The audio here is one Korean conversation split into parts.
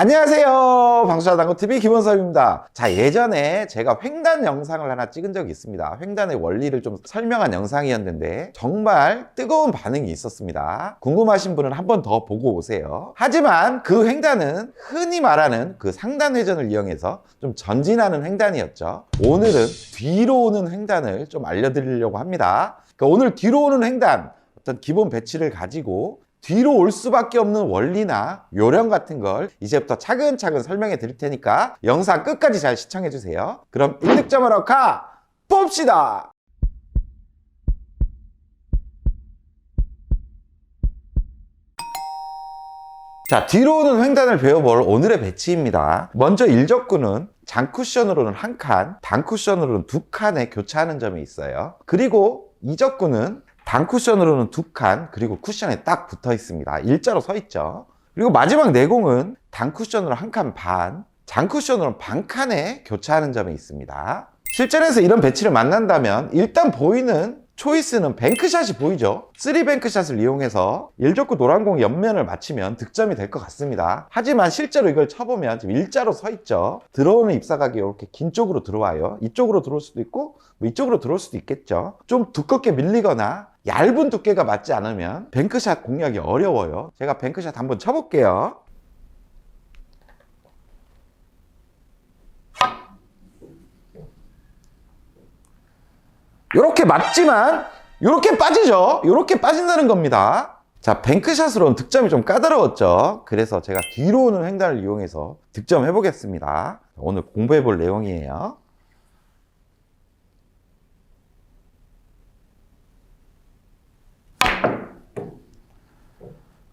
안녕하세요. 방수자당구TV 김원섭입니다. 자, 예전에 제가 횡단 영상을 하나 찍은 적이 있습니다. 횡단의 원리를 좀 설명한 영상이었는데 정말 뜨거운 반응이 있었습니다. 궁금하신 분은 한 번 더 보고 오세요. 하지만 그 횡단은 흔히 말하는 그 상단 회전을 이용해서 좀 전진하는 횡단이었죠. 오늘은 뒤로 오는 횡단을 좀 알려드리려고 합니다. 그러니까 오늘 뒤로 오는 횡단, 어떤 기본 배치를 가지고 뒤로 올 수밖에 없는 원리나 요령 같은 걸 이제부터 차근차근 설명해 드릴 테니까 영상 끝까지 잘 시청해 주세요. 그럼 1득점하러 가 봅시다. 자, 뒤로 오는 횡단을 배워볼 오늘의 배치입니다. 먼저 일적구는 장쿠션으로는 한 칸, 단쿠션으로는 두 칸에 교차하는 점이 있어요. 그리고 이적구는 단쿠션으로는 두 칸, 그리고 쿠션에 딱 붙어 있습니다. 일자로 서 있죠. 그리고 마지막 내공은 단쿠션으로 한 칸 반, 장쿠션으로 반 칸에 교차하는 점이 있습니다. 실전에서 이런 배치를 만난다면 일단 보이는 초이스는 뱅크샷이 보이죠. 3뱅크샷을 이용해서 일적구 노란공 옆면을 맞추면 득점이 될 것 같습니다. 하지만 실제로 이걸 쳐보면 지금 일자로 서 있죠. 들어오는 입사각이 이렇게 긴 쪽으로 들어와요. 이쪽으로 들어올 수도 있고 이쪽으로 들어올 수도 있겠죠. 좀 두껍게 밀리거나 얇은 두께가 맞지 않으면 뱅크샷 공략이 어려워요. 제가 뱅크샷 한번 쳐볼게요. 이렇게 맞지만 이렇게 빠지죠. 이렇게 빠진다는 겁니다. 자, 뱅크샷으로는 득점이 좀 까다로웠죠. 그래서 제가 뒤로 오는 횡단을 이용해서 득점해 보겠습니다. 오늘 공부해 볼 내용이에요.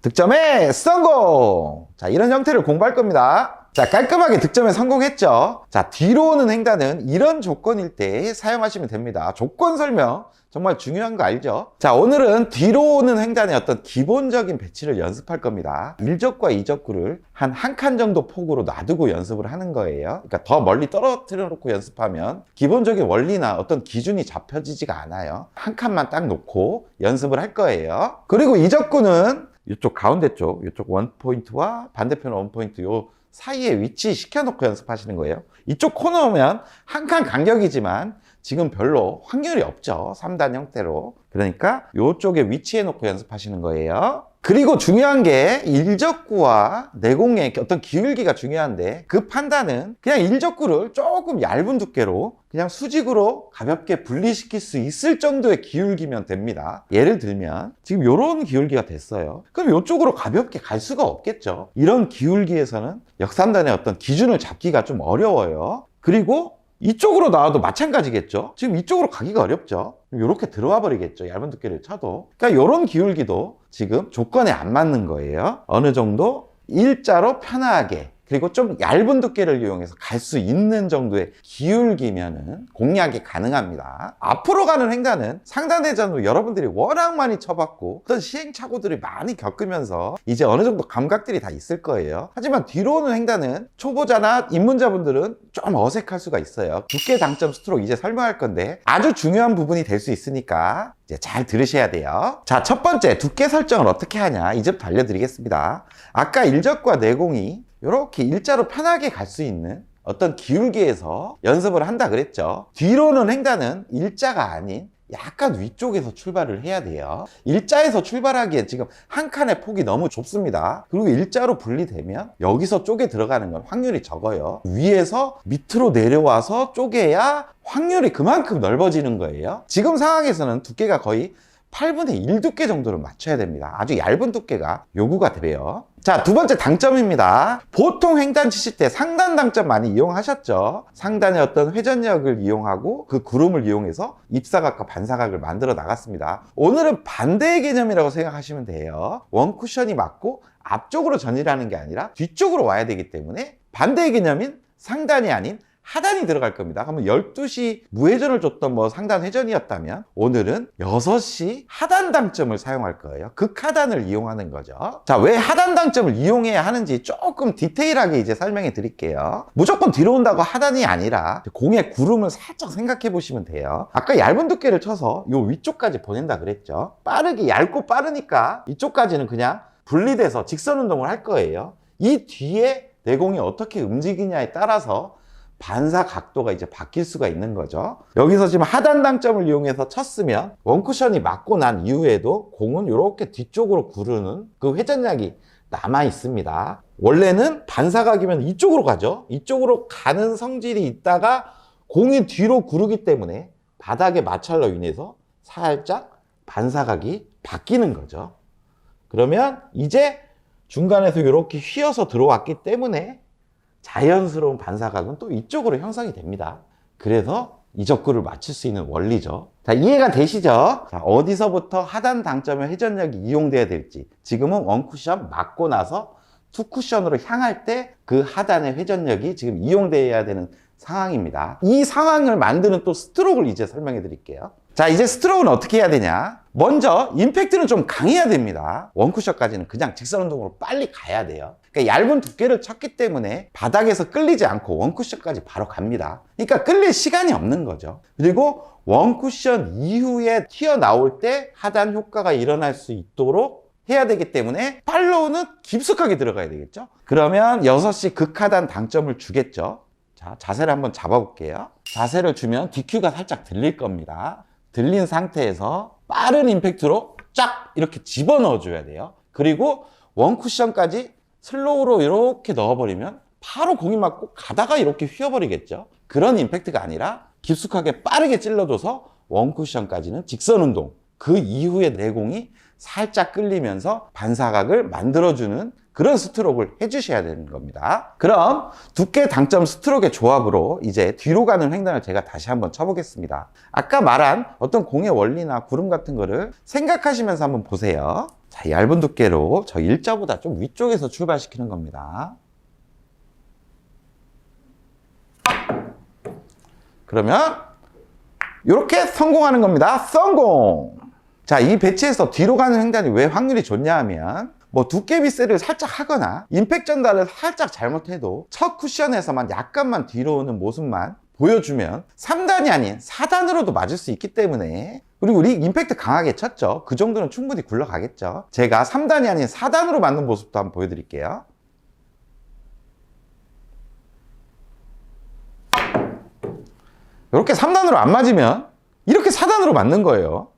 득점에 성공! 자, 이런 형태를 공부할 겁니다. 자, 깔끔하게 득점에 성공했죠. 자, 뒤로 오는 횡단은 이런 조건일 때 사용하시면 됩니다. 조건 설명 정말 중요한 거 알죠? 자, 오늘은 뒤로 오는 횡단의 어떤 기본적인 배치를 연습할 겁니다. 일적과 이적구를 한 칸 정도 폭으로 놔두고 연습을 하는 거예요. 그러니까 더 멀리 떨어뜨려 놓고 연습하면 기본적인 원리나 어떤 기준이 잡혀지지가 않아요. 한 칸만 딱 놓고 연습을 할 거예요. 그리고 이적구는 이쪽 가운데 쪽, 이쪽 원포인트와 반대편 원포인트 요 사이에 위치 시켜놓고 연습하시는 거예요. 이쪽 코너면 한 칸 간격이지만 지금 별로 확률이 없죠. 3단 형태로. 그러니까 이쪽에 위치해 놓고 연습하시는 거예요. 그리고 중요한 게 일적구와 내공의 어떤 기울기가 중요한데 그 판단은 그냥 일적구를 조금 얇은 두께로 그냥 수직으로 가볍게 분리시킬 수 있을 정도의 기울기면 됩니다. 예를 들면 지금 이런 기울기가 됐어요. 그럼 이쪽으로 가볍게 갈 수가 없겠죠. 이런 기울기에서는 역삼단의 어떤 기준을 잡기가 좀 어려워요. 그리고 이쪽으로 나와도 마찬가지겠죠. 지금 이쪽으로 가기가 어렵죠. 이렇게 들어와 버리겠죠. 얇은 두께를 쳐도. 그러니까 이런 기울기도 지금 조건에 안 맞는 거예요. 어느 정도 일자로 편하게 그리고 좀 얇은 두께를 이용해서 갈 수 있는 정도의 기울기면은 공략이 가능합니다. 앞으로 가는 횡단은 상단 회전으로 여러분들이 워낙 많이 쳐봤고 어떤 시행착오들이 많이 겪으면서 이제 어느 정도 감각들이 다 있을 거예요. 하지만 뒤로 오는 횡단은 초보자나 입문자분들은 좀 어색할 수가 있어요. 두께 당점 스트로크 이제 설명할 건데 아주 중요한 부분이 될 수 있으니까 이제 잘 들으셔야 돼요. 자, 첫 번째 두께 설정을 어떻게 하냐 이제부터 알려드리겠습니다. 아까 일적과 내공이 이렇게 일자로 편하게 갈 수 있는 어떤 기울기에서 연습을 한다 그랬죠. 뒤로는 횡단은 일자가 아닌 약간 위쪽에서 출발을 해야 돼요. 일자에서 출발하기에 지금 한 칸의 폭이 너무 좁습니다. 그리고 일자로 분리되면 여기서 쪼개 들어가는 건 확률이 적어요. 위에서 밑으로 내려와서 쪼개야 확률이 그만큼 넓어지는 거예요. 지금 상황에서는 두께가 거의 8분의 1 두께 정도를 맞춰야 됩니다. 아주 얇은 두께가 요구가 돼요. 자, 두 번째 당점입니다. 보통 횡단 치실 때 상단 당점 많이 이용하셨죠? 상단의 어떤 회전력을 이용하고 그 구름을 이용해서 입사각과 반사각을 만들어 나갔습니다. 오늘은 반대의 개념이라고 생각하시면 돼요. 원 쿠션이 맞고 앞쪽으로 전이라는 게 아니라 뒤쪽으로 와야 되기 때문에 반대의 개념인 상단이 아닌 하단이 들어갈 겁니다. 그러면 12시 무회전을 줬던 뭐 상단 회전이었다면 오늘은 6시 하단 당점을 사용할 거예요. 극하단을 이용하는 거죠. 자, 왜 하단 당점을 이용해야 하는지 조금 디테일하게 이제 설명해 드릴게요. 무조건 뒤로 온다고 하단이 아니라 공의 구름을 살짝 생각해 보시면 돼요. 아까 얇은 두께를 쳐서 요 위쪽까지 보낸다 그랬죠. 빠르게 얇고 빠르니까 이쪽까지는 그냥 분리돼서 직선 운동을 할 거예요. 이 뒤에 내공이 어떻게 움직이냐에 따라서 반사 각도가 이제 바뀔 수가 있는 거죠. 여기서 지금 하단 당점을 이용해서 쳤으면 원쿠션이 맞고 난 이후에도 공은 이렇게 뒤쪽으로 구르는 그 회전력이 남아 있습니다. 원래는 반사각이면 이쪽으로 가죠. 이쪽으로 가는 성질이 있다가 공이 뒤로 구르기 때문에 바닥의 마찰로 인해서 살짝 반사각이 바뀌는 거죠. 그러면 이제 중간에서 이렇게 휘어서 들어왔기 때문에 자연스러운 반사각은 또 이쪽으로 형성이 됩니다. 그래서 이적구를 맞출 수 있는 원리죠. 자, 이해가 되시죠? 자, 어디서부터 하단 당점의 회전력이 이용돼야 될지. 지금은 원쿠션 맞고 나서 투쿠션으로 향할 때 그 하단의 회전력이 지금 이용돼야 되는 상황입니다. 이 상황을 만드는 또 스트로크를 이제 설명해 드릴게요. 자, 이제 스트로크는 어떻게 해야 되냐? 먼저 임팩트는 좀 강해야 됩니다. 원쿠션까지는 그냥 직선 운동으로 빨리 가야 돼요. 그러니까 얇은 두께를 쳤기 때문에 바닥에서 끌리지 않고 원쿠션까지 바로 갑니다. 그러니까 끌릴 시간이 없는 거죠. 그리고 원쿠션 이후에 튀어나올 때 하단 효과가 일어날 수 있도록 해야 되기 때문에 팔로우는 깊숙하게 들어가야 되겠죠. 그러면 6시 극하단 당점을 주겠죠. 자, 자세를 한번 잡아볼게요. 자세를 주면 DQ가 살짝 들릴 겁니다. 들린 상태에서 빠른 임팩트로 쫙 이렇게 집어넣어 줘야 돼요. 그리고 원쿠션까지 슬로우로 이렇게 넣어버리면 바로 공이 맞고 가다가 이렇게 휘어버리겠죠. 그런 임팩트가 아니라 깊숙하게 빠르게 찔러줘서 원쿠션까지는 직선 운동, 그 이후에 내공이 살짝 끌리면서 반사각을 만들어주는 그런 스트로크를 해주셔야 되는 겁니다. 그럼 두께 당점 스트로크의 조합으로 이제 뒤로 가는 횡단을 제가 다시 한번 쳐보겠습니다. 아까 말한 어떤 공의 원리나 구름 같은 거를 생각하시면서 한번 보세요. 자, 얇은 두께로 저 일자보다 좀 위쪽에서 출발시키는 겁니다. 그러면 이렇게 성공하는 겁니다. 성공! 자, 이 배치에서 뒤로 가는 횡단이 왜 확률이 좋냐 하면 뭐 두께 빗세를 살짝 하거나 임팩 전달을 살짝 잘못해도 첫 쿠션에서만 약간만 뒤로 오는 모습만 보여주면 3단이 아닌 4단으로도 맞을 수 있기 때문에, 그리고 우리 임팩트 강하게 쳤죠. 그 정도는 충분히 굴러가겠죠. 제가 3단이 아닌 4단으로 맞는 모습도 한번 보여드릴게요. 이렇게 3단으로 안 맞으면 이렇게 4단으로 맞는 거예요.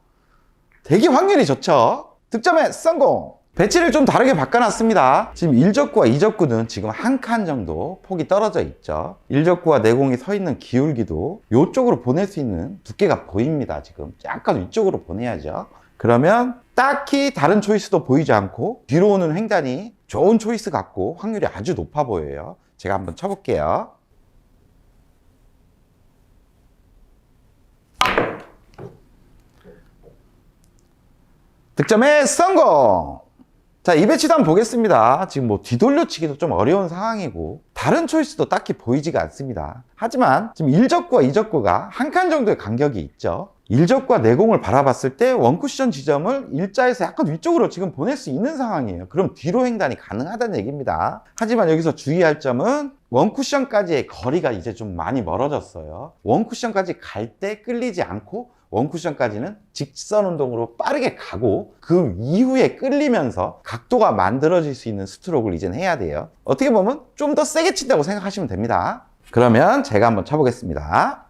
되게 확률이 좋죠. 득점에 성공! 배치를 좀 다르게 바꿔놨습니다. 지금 1적구와 2적구는 지금 한 칸 정도 폭이 떨어져 있죠. 1적구와 내공이 서 있는 기울기도 이쪽으로 보낼 수 있는 두께가 보입니다. 지금 약간 위쪽으로 보내야죠. 그러면 딱히 다른 초이스도 보이지 않고 뒤로 오는 횡단이 좋은 초이스 같고 확률이 아주 높아 보여요. 제가 한번 쳐볼게요. 득점에 성공! 자, 이 배치도 한번 보겠습니다. 지금 뭐 뒤돌려치기도 좀 어려운 상황이고 다른 초이스도 딱히 보이지가 않습니다. 하지만 지금 1적구와 2적구가 한 칸 정도의 간격이 있죠. 1적구와 내공을 바라봤을 때 원쿠션 지점을 일자에서 약간 위쪽으로 지금 보낼 수 있는 상황이에요. 그럼 뒤로 횡단이 가능하다는 얘기입니다. 하지만 여기서 주의할 점은 원쿠션까지의 거리가 이제 좀 많이 멀어졌어요. 원쿠션까지 갈 때 끌리지 않고 원쿠션까지는 직선 운동으로 빠르게 가고 그 이후에 끌리면서 각도가 만들어질 수 있는 스트로크를 이제는 해야 돼요. 어떻게 보면 좀 더 세게 친다고 생각하시면 됩니다. 그러면 제가 한번 쳐보겠습니다.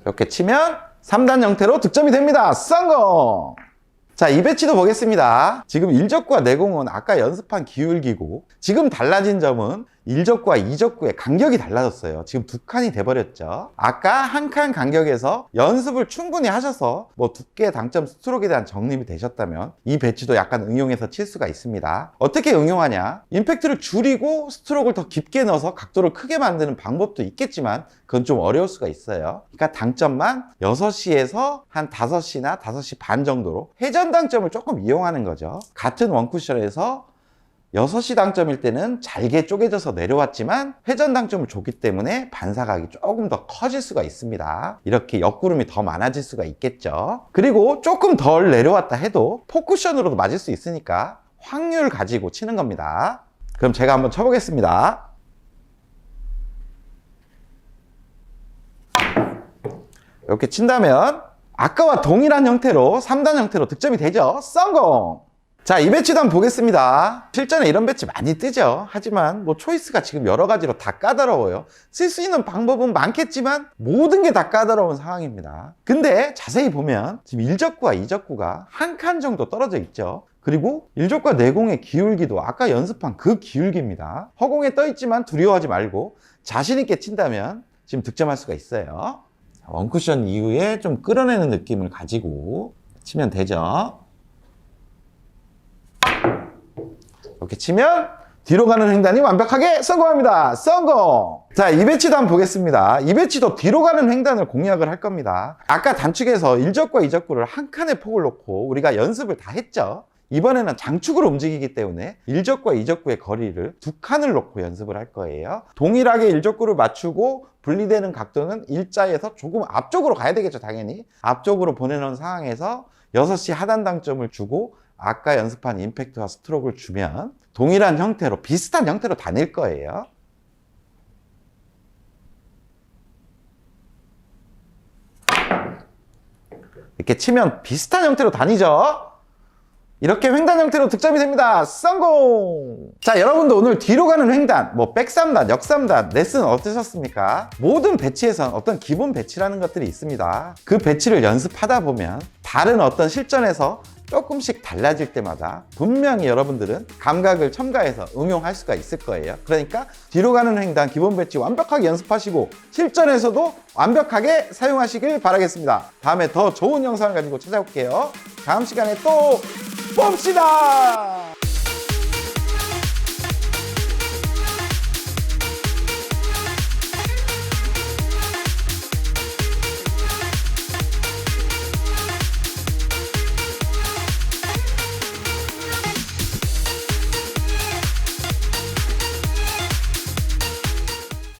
이렇게 치면 3단 형태로 득점이 됩니다. 성공! 자, 이 배치도 보겠습니다. 지금 1적구와 내공은 아까 연습한 기울기고 지금 달라진 점은 1적구와 2적구의 간격이 달라졌어요. 지금 두 칸이 돼버렸죠. 아까 한 칸 간격에서 연습을 충분히 하셔서 뭐 두께, 당점, 스트로크에 대한 정립이 되셨다면 이 배치도 약간 응용해서 칠 수가 있습니다. 어떻게 응용하냐? 임팩트를 줄이고 스트로크를 더 깊게 넣어서 각도를 크게 만드는 방법도 있겠지만 그건 좀 어려울 수가 있어요. 그러니까 당점만 6시에서 한 5시나 5시 반 정도로 회전 당점을 조금 이용하는 거죠. 같은 원쿠션에서 6시 당점일 때는 잘게 쪼개져서 내려왔지만 회전 당점을 줬기 때문에 반사각이 조금 더 커질 수가 있습니다. 이렇게 옆구름이 더 많아질 수가 있겠죠. 그리고 조금 덜 내려왔다 해도 포쿠션으로도 맞을 수 있으니까 확률 가지고 치는 겁니다. 그럼 제가 한번 쳐보겠습니다. 이렇게 친다면 아까와 동일한 형태로 3단 형태로 득점이 되죠. 성공! 자, 이 배치도 한번 보겠습니다. 실전에 이런 배치 많이 뜨죠. 하지만 뭐 초이스가 지금 여러 가지로 다 까다로워요. 쓸 수 있는 방법은 많겠지만 모든 게 다 까다로운 상황입니다. 근데 자세히 보면 지금 1적구와 2적구가 한 칸 정도 떨어져 있죠. 그리고 1적과 내공의 기울기도 아까 연습한 그 기울기입니다. 허공에 떠 있지만 두려워하지 말고 자신 있게 친다면 지금 득점할 수가 있어요. 원쿠션 이후에 좀 끌어내는 느낌을 가지고 치면 되죠. 이렇게 치면 뒤로 가는 횡단이 완벽하게 성공합니다. 성공! 자, 이 배치도 한번 보겠습니다. 이 배치도 뒤로 가는 횡단을 공략을 할 겁니다. 아까 단축에서 1적과 2적구를 한 칸의 폭을 놓고 우리가 연습을 다 했죠. 이번에는 장축으로 움직이기 때문에 1적과 2적구의 거리를 두 칸을 놓고 연습을 할 거예요. 동일하게 1적구를 맞추고 분리되는 각도는 일자에서 조금 앞쪽으로 가야 되겠죠, 당연히. 앞쪽으로 보내놓은 상황에서 6시 하단 당점을 주고 아까 연습한 임팩트와 스트로크를 주면 동일한 형태로, 비슷한 형태로 다닐 거예요. 이렇게 치면 비슷한 형태로 다니죠. 이렇게 횡단 형태로 득점이 됩니다. 성공! 자, 여러분도 오늘 뒤로 가는 횡단, 뭐 백삼단, 역삼단 레슨 어떠셨습니까? 모든 배치에선 어떤 기본 배치라는 것들이 있습니다. 그 배치를 연습하다 보면 다른 어떤 실전에서 조금씩 달라질 때마다 분명히 여러분들은 감각을 첨가해서 응용할 수가 있을 거예요. 그러니까 뒤로 가는 횡단 기본 배치 완벽하게 연습하시고 실전에서도 완벽하게 사용하시길 바라겠습니다. 다음에 더 좋은 영상을 가지고 찾아올게요. 다음 시간에 또 봅시다!